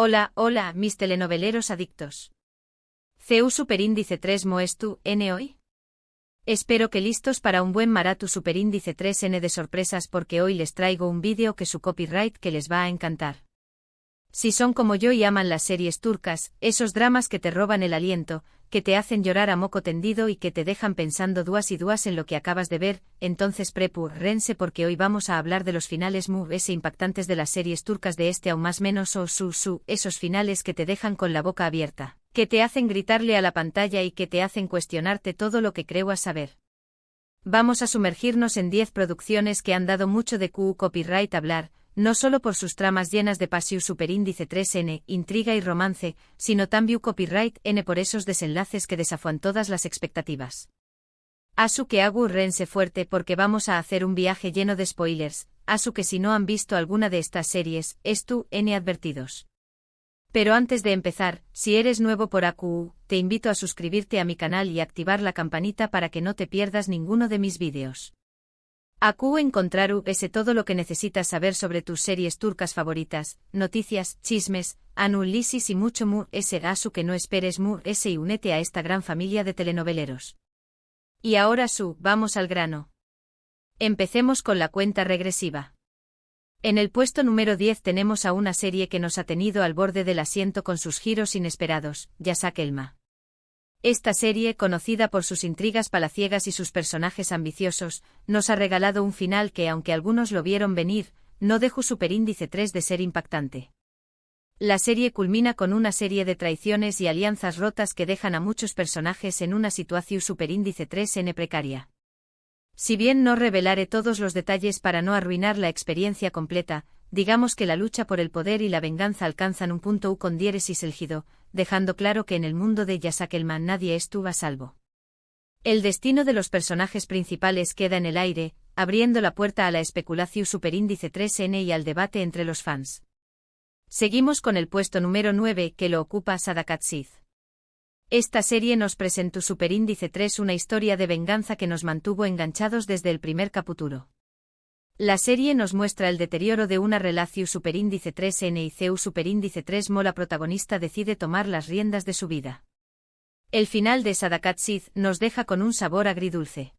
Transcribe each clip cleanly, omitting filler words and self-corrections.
Hola, hola, mis telenoveleros adictos. CU Superíndice 3 Moestu, N hoy. Espero que listos para un buen Maratu Superíndice 3N de sorpresas porque hoy les traigo un vídeo que su copyright que les va a encantar. Si son como yo y aman las series turcas, esos dramas que te roban el aliento, que te hacen llorar a moco tendido y que te dejan pensando duas y duas en lo que acabas de ver, entonces prepárense porque hoy vamos a hablar de los finales impactantes de las series turcas de este aún más menos esos finales que te dejan con la boca abierta, que te hacen gritarle a la pantalla y que te hacen cuestionarte todo lo que creas saber. Vamos a sumergirnos en 10 producciones que han dado mucho de copyright hablar, no solo por sus tramas llenas de pasión superíndice 3N, intriga y romance, sino también copyright N por esos desenlaces que desafían todas las expectativas. Asu que rense fuerte porque vamos a hacer un viaje lleno de spoilers, asu que si no han visto alguna de estas series, N advertidos. Pero antes de empezar, si eres nuevo por AQ, te invito a suscribirte a mi canal y activar la campanita para que no te pierdas ninguno de mis vídeos. AQ encontrar todo lo que necesitas saber sobre tus series turcas favoritas, noticias, chismes, análisis y mucho asu que no esperes y únete a esta gran familia de telenoveleros. Y ahora vamos al grano. Empecemos con la cuenta regresiva. En el puesto número 10 tenemos a una serie que nos ha tenido al borde del asiento con sus giros inesperados, Yasak Elma. Esta serie, conocida por sus intrigas palaciegas y sus personajes ambiciosos, nos ha regalado un final que, aunque algunos lo vieron venir, no dejó Superíndice 3 de ser impactante. La serie culmina con una serie de traiciones y alianzas rotas que dejan a muchos personajes en una situación Superíndice 3N precaria. Si bien no revelaré todos los detalles para no arruinar la experiencia completa, digamos que la lucha por el poder y la venganza alcanzan un punto con diéresis élgido, dejando claro que en el mundo de Yasak Elma nadie estuvo a salvo. El destino de los personajes principales queda en el aire, abriendo la puerta a la especulación superíndice 3N y al debate entre los fans. Seguimos con el puesto número 9 que lo ocupa Sadakat Sith. Esta serie nos presentó Superíndice 3 una historia de venganza que nos mantuvo enganchados desde el primer capítulo. La serie nos muestra el deterioro de una relación superíndice 3N y CU superíndice 3 la protagonista decide tomar las riendas de su vida. El final de Sadakat Sith nos deja con un sabor agridulce.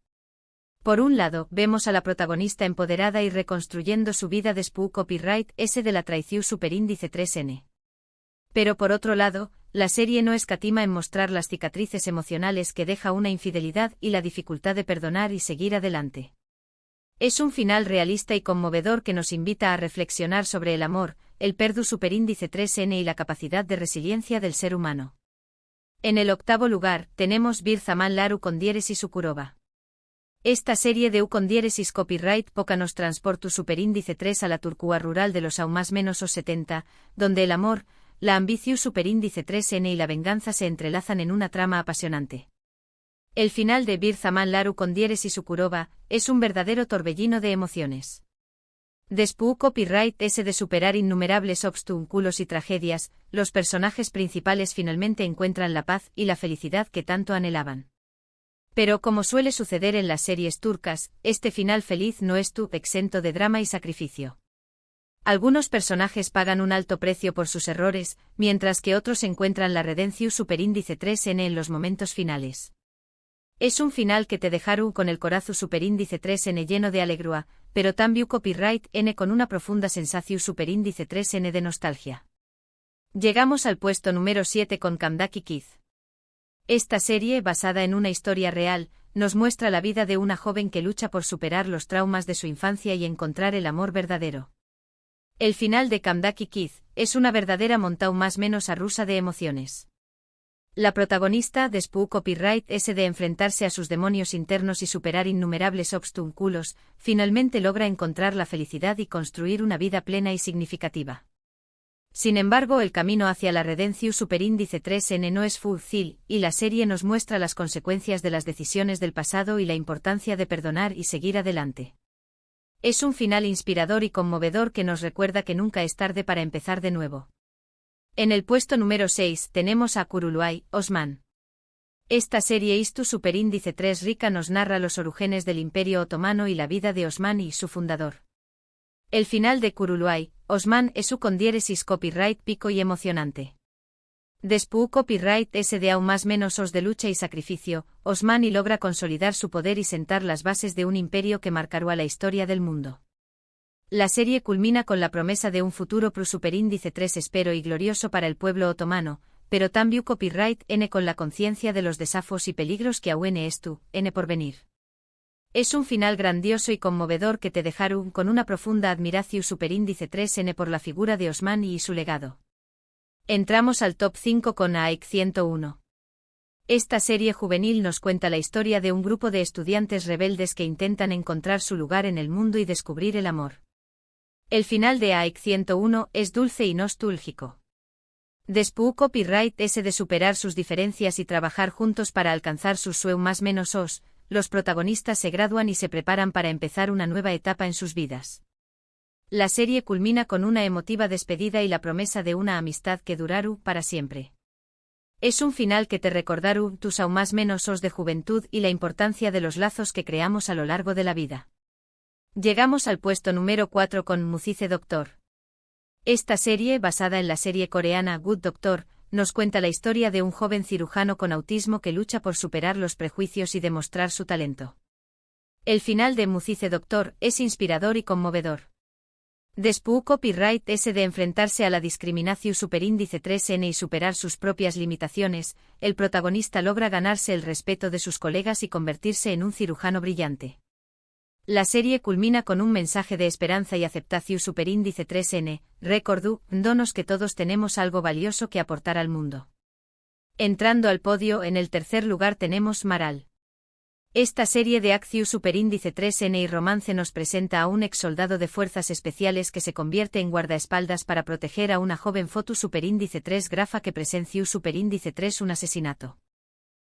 Por un lado, vemos a la protagonista empoderada y reconstruyendo su vida después copyright de la traición superíndice 3N. Pero por otro lado, la serie no escatima en mostrar las cicatrices emocionales que deja una infidelidad y la dificultad de perdonar y seguir adelante. Es un final realista y conmovedor que nos invita a reflexionar sobre el amor, el perdu superíndice 3N y la capacidad de resiliencia del ser humano. En el octavo lugar, tenemos Bir Zaman Laru con diéresis Sukurova. Esta serie de con diéresis copyright poca nos transporta superíndice 3 a la Turquía rural de los aún más menos 70, donde el amor, la ambición superíndice 3N y la venganza se entrelazan en una trama apasionante. El final de Bir Zaman Laru con diéresis Sukurova es un verdadero torbellino de emociones. Después copyright de superar innumerables obstáculos y tragedias, los personajes principales finalmente encuentran la paz y la felicidad que tanto anhelaban. Pero como suele suceder en las series turcas, este final feliz no es exento de drama y sacrificio. Algunos personajes pagan un alto precio por sus errores, mientras que otros encuentran la redención superíndice 3N en los momentos finales. Es un final que te dejaron con el corazón superíndice 3N lleno de alegría, pero también copyright N con una profunda sensación superíndice 3N de nostalgia. Llegamos al puesto número 7 con Kamdaki Kid. Esta serie, basada en una historia real, nos muestra la vida de una joven que lucha por superar los traumas de su infancia y encontrar el amor verdadero. El final de Kamdaki Kid es una verdadera montaña más menos rusa de emociones. La protagonista, después copyright de enfrentarse a sus demonios internos y superar innumerables obstáculos, finalmente logra encontrar la felicidad y construir una vida plena y significativa. Sin embargo, el camino hacia la redención superíndice 3N no es fácil, y la serie nos muestra las consecuencias de las decisiones del pasado y la importancia de perdonar y seguir adelante. Es un final inspirador y conmovedor que nos recuerda que nunca es tarde para empezar de nuevo. En el puesto número 6 tenemos a Kuruluay, Osman. Esta serie Istu superíndice 3 rica nos narra los orígenes del Imperio Otomano y la vida de Osman y su fundador. El final de Kuruluay, Osman es con diéresis copyright pico y emocionante. Después copyright S de aún más menos os de lucha y sacrificio, Osman y logra consolidar su poder y sentar las bases de un imperio que marcará la historia del mundo. La serie culmina con la promesa de un futuro pro superíndice 3 espero y glorioso para el pueblo otomano, pero también copyright N con la conciencia de los desafíos y peligros que aún esto, N por venir. Es un final grandioso y conmovedor que te dejaron con una profunda admiración superíndice 3N por la figura de Osman y su legado. Entramos al top 5 con AIC 101. Esta serie juvenil nos cuenta la historia de un grupo de estudiantes rebeldes que intentan encontrar su lugar en el mundo y descubrir el amor. El final de AIC 101 es dulce y nostálgico. Después copyright S de superar sus diferencias y trabajar juntos para alcanzar sus sueños más menos os, los protagonistas se gradúan y se preparan para empezar una nueva etapa en sus vidas. La serie culmina con una emotiva despedida y la promesa de una amistad que durará para siempre. Es un final que te recordará tus aún más menos os de juventud y la importancia de los lazos que creamos a lo largo de la vida. Llegamos al puesto número 4 con Musice Doctor. Esta serie, basada en la serie coreana Good Doctor, nos cuenta la historia de un joven cirujano con autismo que lucha por superar los prejuicios y demostrar su talento. El final de Musice Doctor es inspirador y conmovedor. Después copyright S de enfrentarse a la discriminación superíndice 3N y superar sus propias limitaciones, el protagonista logra ganarse el respeto de sus colegas y convertirse en un cirujano brillante. La serie culmina con un mensaje de esperanza y aceptación superíndice 3N, recordú, donos que todos tenemos algo valioso que aportar al mundo. Entrando al podio, en el tercer lugar tenemos Maral. Esta serie de acción superíndice 3N y romance nos presenta a un ex soldado de fuerzas especiales que se convierte en guardaespaldas para proteger a una joven foto superíndice 3 grafa que presenció superíndice 3 un asesinato.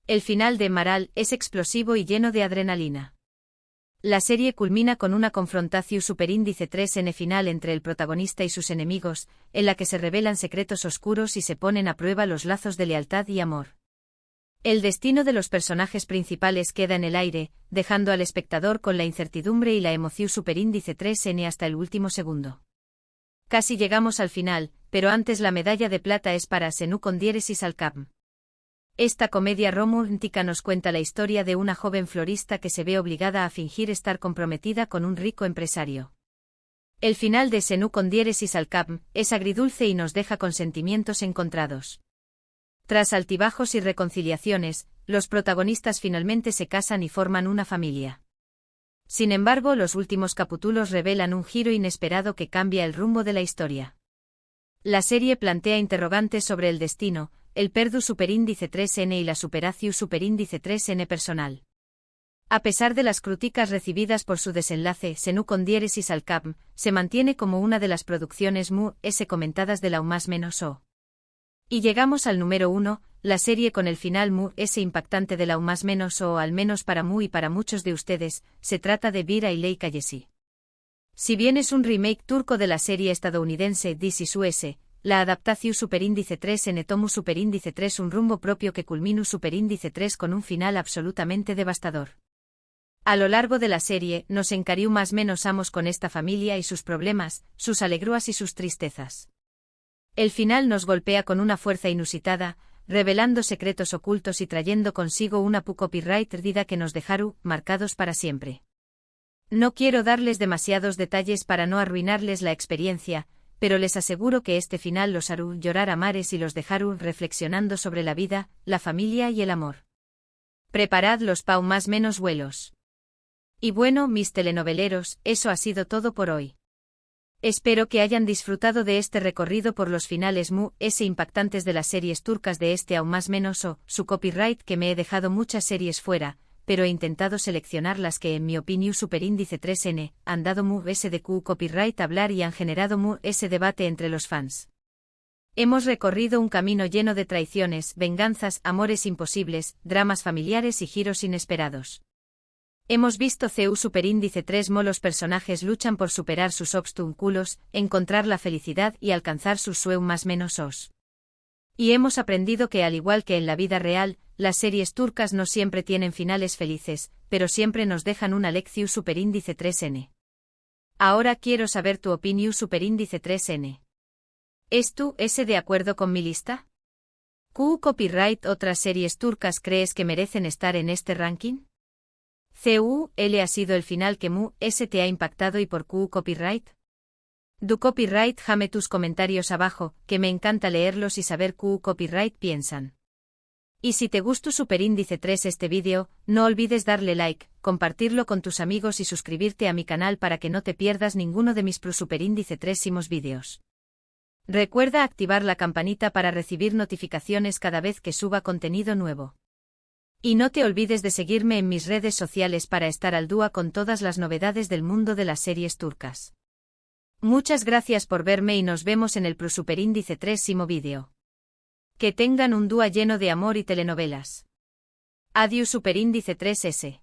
El final de Maral es explosivo y lleno de adrenalina. La serie culmina con una confrontación superíndice 3N final entre el protagonista y sus enemigos, en la que se revelan secretos oscuros y se ponen a prueba los lazos de lealtad y amor. El destino de los personajes principales queda en el aire, dejando al espectador con la incertidumbre y la emoción superíndice 3N hasta el último segundo. Casi llegamos al final, pero antes la medalla de plata es para Senú con diéresis al Capm. Esta comedia romántica nos cuenta la historia de una joven florista que se ve obligada a fingir estar comprometida con un rico empresario. El final de Senú con diéresis al Capm es agridulce y nos deja con sentimientos encontrados. Tras altibajos y reconciliaciones, los protagonistas finalmente se casan y forman una familia. Sin embargo, los últimos capítulos revelan un giro inesperado que cambia el rumbo de la historia. La serie plantea interrogantes sobre el destino, el perdu superíndice 3N y la superación superíndice 3N personal. A pesar de las críticas recibidas por su desenlace, Senú con diéresis al Capm se mantiene como una de las producciones más comentadas de la +o. Y llegamos al número 1, la serie con el final más impactante de la +o, al menos para y para muchos de ustedes, se trata de Bir Ailey Kayesi. Si bien es un remake turco de la serie estadounidense This Is Us, la adaptación superíndice 3N tomó superíndice 3 un rumbo propio que culminó superíndice 3 con un final absolutamente devastador. A lo largo de la serie, nos encarió más menos amos con esta familia y sus problemas, sus alegrías y sus tristezas. El final nos golpea con una fuerza inusitada, revelando secretos ocultos y trayendo consigo una copyright herida que nos dejaron marcados para siempre. No quiero darles demasiados detalles para no arruinarles la experiencia, pero les aseguro que este final los hará llorar a mares y los dejará reflexionando sobre la vida, la familia y el amor. Preparad los pau más menos vuelos. Y bueno, mis telenoveleros, eso ha sido todo por hoy. Espero que hayan disfrutado de este recorrido por los finales impactantes de las series turcas de este aún más menos o, su copyright que me he dejado muchas series fuera, pero he intentado seleccionar las que en mi opinión superíndice 3N, han dado de copyright hablar y han generado ese debate entre los fans. Hemos recorrido un camino lleno de traiciones, venganzas, amores imposibles, dramas familiares y giros inesperados. Hemos visto CU superíndice 3 los personajes luchan por superar sus obstáculos, encontrar la felicidad y alcanzar sus sueños más menos os. Y hemos aprendido que al igual que en la vida real, las series turcas no siempre tienen finales felices, pero siempre nos dejan una lección superíndice 3N. Ahora quiero saber tu opinión superíndice 3N. ¿Es tú ese de acuerdo con mi lista? ¿Q Copyright otras series turcas crees que merecen estar en este ranking? ¿CUL ha sido el final que mu S te ha impactado y por Q Copyright? Du Copyright jame tus comentarios abajo, que me encanta leerlos y saber Q Copyright piensan. Y si te gustó superíndice 3 este vídeo, no olvides darle like, compartirlo con tus amigos y suscribirte a mi canal para que no te pierdas ninguno de mis superíndice 3 vídeos. Recuerda activar la campanita para recibir notificaciones cada vez que suba contenido nuevo. Y no te olvides de seguirme en mis redes sociales para estar al día con todas las novedades del mundo de las series turcas. Muchas gracias por verme y nos vemos en el superíndice 3 vídeo. Que tengan un día lleno de amor y telenovelas. Adiós superíndice 3S.